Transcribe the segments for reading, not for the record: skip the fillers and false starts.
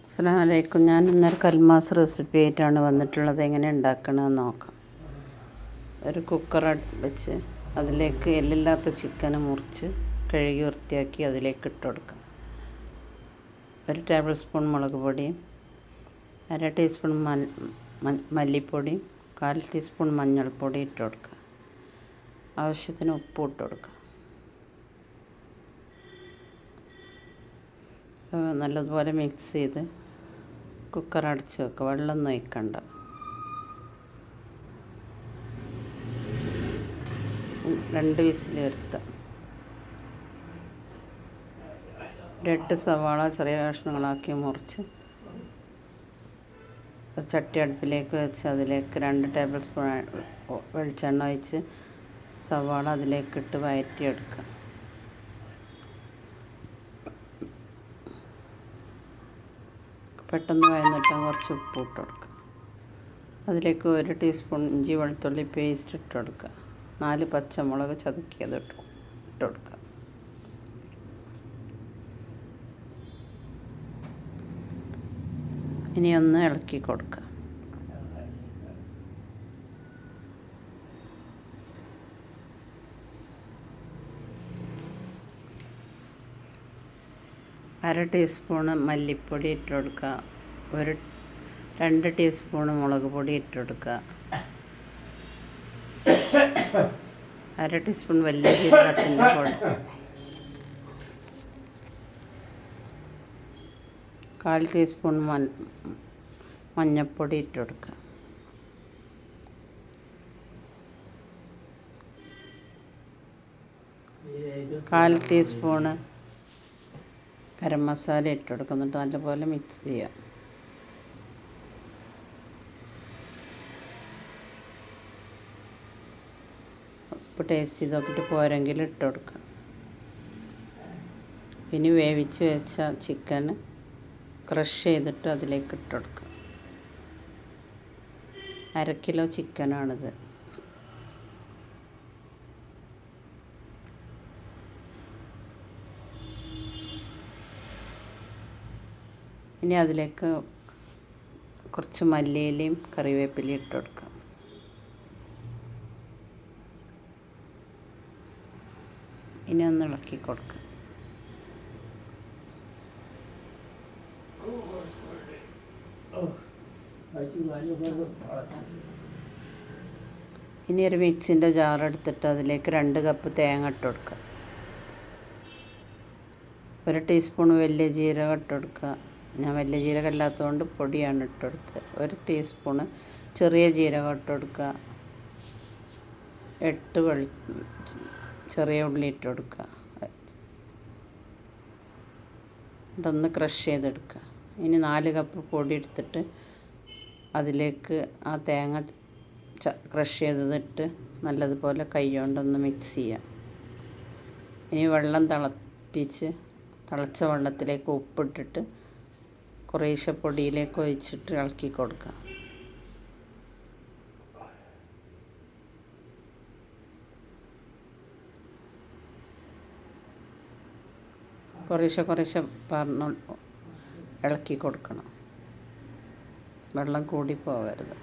അസ്സലാമു അലൈക്കും. ഞാൻ ഇന്നൊരു കൽമാസ് റെസിപ്പി ആയിട്ടാണ് വന്നിട്ടുള്ളത്. എങ്ങനെ ഉണ്ടാക്കണമെന്ന് നോക്കാം. ഒരു കുക്കർ വെച്ച് അതിലേക്ക് എല്ലില്ലാത്ത ചിക്കൻ മുറിച്ച് കഴുകി വൃത്തിയാക്കി അതിലേക്ക് ഇട്ട് കൊടുക്കാം. 1 ടേബിൾ സ്പൂൺ മുളക് പൊടിയും 1/2 ടീസ്പൂൺ മല്ലിപ്പൊടിയും 1/4 ടീസ്പൂൺ മഞ്ഞൾപ്പൊടി ഇട്ട് കൊടുക്കുക. ആവശ്യത്തിന് ഉപ്പ് ഇട്ട് കൊടുക്കുക. നല്ലതുപോലെ മിക്സ് ചെയ്ത് കുക്കർ അടച്ച് വെക്കുക. വെള്ളം ഒഴിക്കണ്ട. രണ്ട് വിസിൽ വരുത്തുക. 8 സവാള ചെറിയ കഷ്ണങ്ങളാക്കി മുറിച്ച് ചട്ടി അടുപ്പിലേക്ക് വെച്ച് അതിലേക്ക് 2 ടേബിൾ സ്പൂൺ വെളിച്ചെണ്ണ ഒഴിച്ച് സവാള അതിലേക്കിട്ട് വഴറ്റിയെടുക്കുക. പെട്ടെന്ന് വഴന്നിട്ട് കുറച്ച് ഉപ്പ് ഇട്ട് കൊടുക്കുക. അതിലേക്ക് 1 ടീസ്പൂൺ ഇഞ്ചി വെളുത്തുള്ളി പേസ്റ്റ് ഇട്ട് കൊടുക്കുക. 4 പച്ചമുളക് ചതുക്കിയത് ഇട്ട് കൊടുക്കുക. ഇനി ഒന്ന് ഇളക്കി കൊടുക്കുക. അര ടീസ്പൂണ് മല്ലിപ്പൊടി ഇട്ട് കൊടുക്കുക. 2 ടീസ്പൂണ് മുളക് പൊടി ഇട്ട് കൊടുക്കുക. 1/2 ടീസ്പൂൺ വലിയ ജീരകത്തിൻ്റെ പൊടി, 1/4 ടീസ്പൂൺ മഞ്ഞൾപ്പൊടി ഇട്ട് കൊടുക്കുക. കാൽ ടീസ്പൂണ് ഗരം മസാല ഇട്ട് കൊടുക്കുക. എന്നിട്ട് നല്ലപോലെ മിക്സ് ചെയ്യുക. ഉപ്പ് ടേസ്റ്റ് ചെയ്ത് നോക്കിയിട്ട് പോരെങ്കിൽ ഇട്ട് കൊടുക്കുക. പിന്നെ വേവിച്ച് വെച്ച ചിക്കൻ ക്രഷ് ചെയ്തിട്ട് അതിലേക്ക് ഇട്ട് കൊടുക്കുക. 1/2 കിലോ ചിക്കനാണിത്. ഇനി അതിലേക്ക് കുറച്ച് മല്ലിയിലയും കറിവേപ്പിലയും ഇട്ട് കൊടുക്കുക. ഇനി ഒന്ന് ഇളക്കി കൊടുക്കുക. ഇനി ഒരു മിക്സിൻ്റെ ജാർ എടുത്തിട്ട് അതിലേക്ക് 2 കപ്പ് തേങ്ങ ഇട്ട് കൊടുക്കുക. 1 ടീസ്പൂൺ വലിയ ജീരകം ഇട്ട് കൊടുക്കുക. ഞാൻ വലിയ ജീരകം ഇല്ലാത്തതുകൊണ്ട് പൊടിയാണ് ഇട്ട് കൊടുത്തത്. 1 ടീസ്പൂണ് ചെറിയ ജീരകം ഇട്ട് കൊടുക്കുക. 8 ചെറിയ ഉള്ളി ഇട്ട് കൊടുക്കുക. ഇതൊന്ന് ക്രഷ് ചെയ്തെടുക്കുക. ഇനി 4 കപ്പ് പൊടി എടുത്തിട്ട് അതിലേക്ക് ആ തേങ്ങ ക്രഷ് ചെയ്തതിട്ട് നല്ലതുപോലെ കൈ കൊണ്ടൊന്ന് മിക്സ് ചെയ്യുക. ഇനി വെള്ളം തിളച്ച വെള്ളത്തിലേക്ക് ഉപ്പിട്ടിട്ട് കുറേശ്ശെ പൊടിയിലേക്ക് ഒഴിച്ചിട്ട് ഇളക്കി കൊടുക്കുക. കുറേശ്ശെ ഇളക്കി കൊടുക്കണം. വെള്ളം കൂടി പോകരുത്.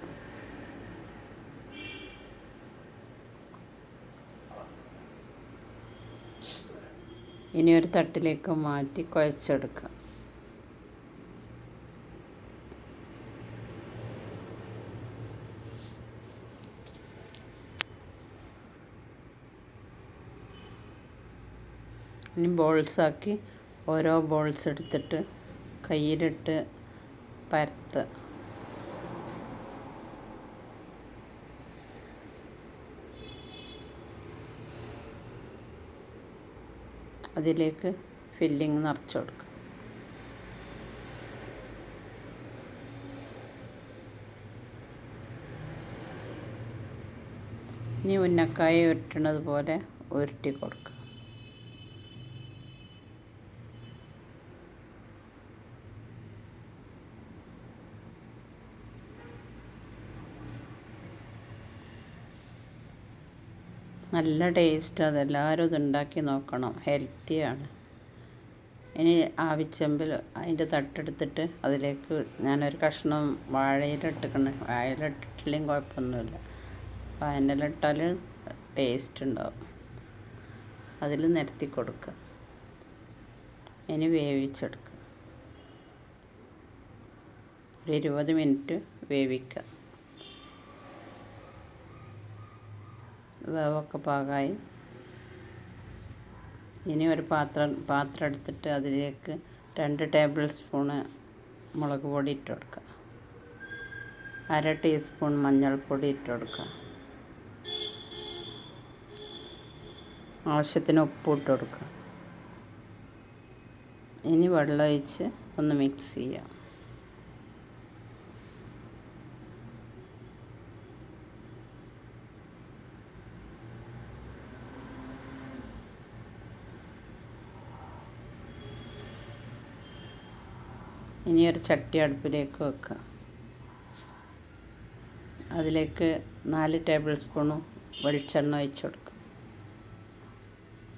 ഇനി ഒരു തട്ടിലേക്ക് മാറ്റി കുഴച്ചെടുക്കുക. ഇനി ബോൾസാക്കി ഓരോ ബോൾസ് എടുത്തിട്ട് കയ്യിലിട്ട് പരത്തുക. അതിലേക്ക് ഫില്ലിങ് നിറച്ച് കൊടുക്കുക. ഇനി ഉന്നക്കായ ഉരുട്ടണത് പോലെ ഉരുട്ടി കൊടുക്കുക. നല്ല ടേസ്റ്റ്. അതെല്ലാവരും ഇതുണ്ടാക്കി നോക്കണം. ഹെൽത്തിയാണ്. ഇനി ആവിച്ചെമ്പിൽ അതിൻ്റെ തട്ടെടുത്തിട്ട് അതിലേക്ക് ഞാനൊരു കഷ്ണം വാഴയില ഇട്ടിട്ടുണ്ട്. വാഴയില ഇട്ടിട്ടില്ലെങ്കിൽ കുഴപ്പമൊന്നുമില്ല. വാഴയില ഇട്ടാൽ ടേസ്റ്റ് ഉണ്ടാവും. അതിൽ നിരത്തി കൊടുക്കുക. ഇനി വേവിച്ചെടുക്കുക. ഒരു 20 മിനിറ്റ് വേവിക്കുക. വേവൊക്കെ പാകമായി. ഇനി ഒരു പാത്രം എടുത്തിട്ട് അതിലേക്ക് 2 ടേബിൾ സ്പൂണ് മുളക് പൊടി ഇട്ട് കൊടുക്കുക. 1/2 ടീസ്പൂൺ മഞ്ഞൾപ്പൊടി ഇട്ട് കൊടുക്കുക. ആവശ്യത്തിന് ഉപ്പ് ഇട്ട് കൊടുക്കുക. ഇനി വെള്ളം ഒഴിച്ച് ഒന്ന് മിക്സ് ചെയ്യാം. ഇനി ഒരു ചട്ടി അടുപ്പിലേക്ക് വെക്കുക. അതിലേക്ക് 4 ടേബിൾ സ്പൂൺ വെളിച്ചെണ്ണ ഒഴിച്ച് കൊടുക്കുക.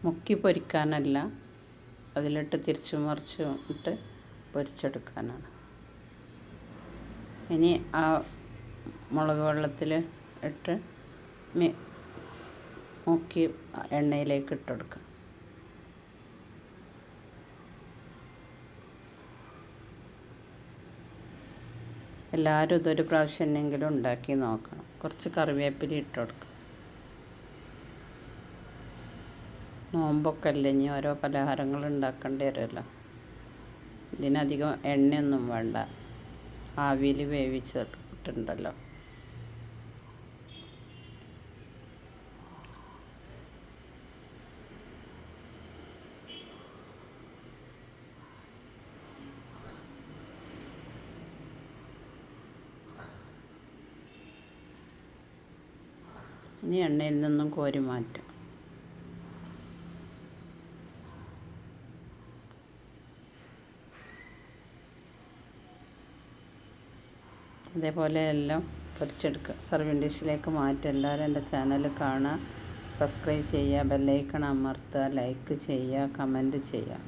മുക്കി പൊരിക്കാനല്ല, അതിലിട്ട് തിരിച്ചു മറിച്ചും ഇട്ട് പൊരിച്ചെടുക്കാനാണ്. ഇനി ആ മുളക് വെള്ളത്തിൽ ഇട്ട് മുക്കി എണ്ണയിലേക്ക് ഇട്ട് കൊടുക്കുക. എല്ലാവരും ഇതൊരു പ്രാവശ്യം എന്നെങ്കിലും ഉണ്ടാക്കി നോക്കണം. കുറച്ച് കറിവേപ്പില ഇട്ട് കൊടുക്കുക. നോമ്പൊക്കെ അല്ലേ, ഇനി ഓരോ പലഹാരങ്ങൾ ഉണ്ടാക്കേണ്ടി വരുമല്ലോ. ഇതിനധികം എണ്ണയൊന്നും വേണ്ട, ആവിയിൽ വേവിച്ചിട്ടുണ്ടല്ലോ. ഇനി എണ്ണയിൽ നിന്നും കോരി മാറ്റും. ഇതേപോലെ എല്ലാം പൊരിച്ചെടുക്കുക. സർവിങ് ഡിഷിലേക്ക് മാറ്റുക. എല്ലാവരും എൻ്റെ ചാനൽ കാണുക, സബ്സ്ക്രൈബ് ചെയ്യുക, ബെല്ലൈക്കൺ അമർത്തുക, ലൈക്ക് ചെയ്യുക, കമൻറ്റ് ചെയ്യുക.